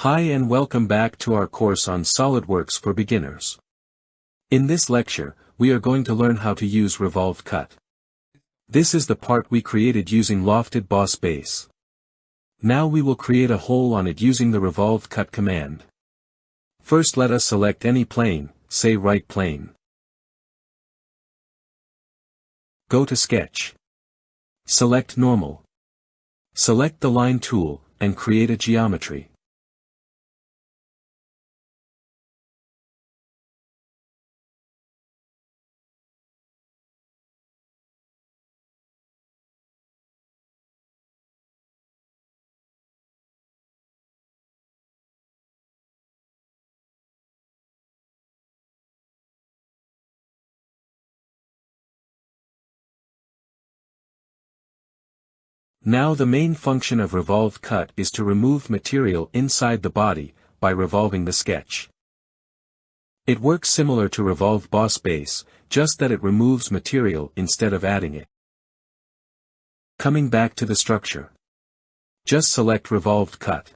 Hi and welcome back to our course on SolidWorks for beginners. In this lecture, we are going to learn how to use Revolved Cut. This is the part we created using lofted boss base. Now we will create a hole on it using the Revolved Cut command. First let us select any plane, say right plane. Go to Sketch. Select Normal. Select the Line tool, and create a geometry. Now the main function of Revolved Cut is to remove material inside the body, by revolving the sketch. It works similar to Revolved Boss Base, just that it removes material instead of adding it. Coming back to the structure. Just select Revolved Cut.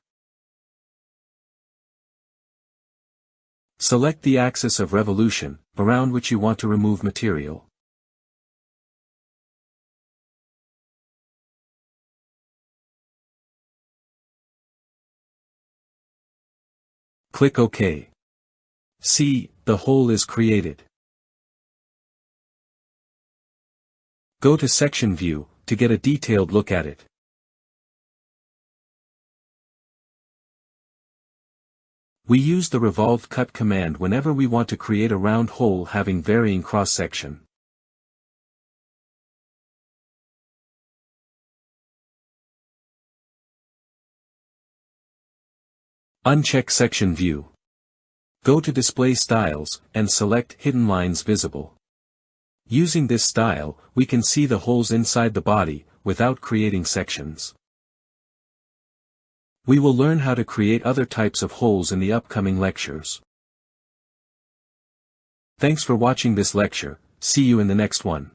Select the axis of revolution, around which you want to remove material. Click OK. See, the hole is created. Go to Section View, to get a detailed look at it. We use the Revolved Cut command whenever we want to create a round hole having varying cross-section. Uncheck Section View. Go to Display Styles, and select Hidden Lines Visible. Using this style, we can see the holes inside the body, without creating sections. We will learn how to create other types of holes in the upcoming lectures. Thanks for watching this lecture, see you in the next one.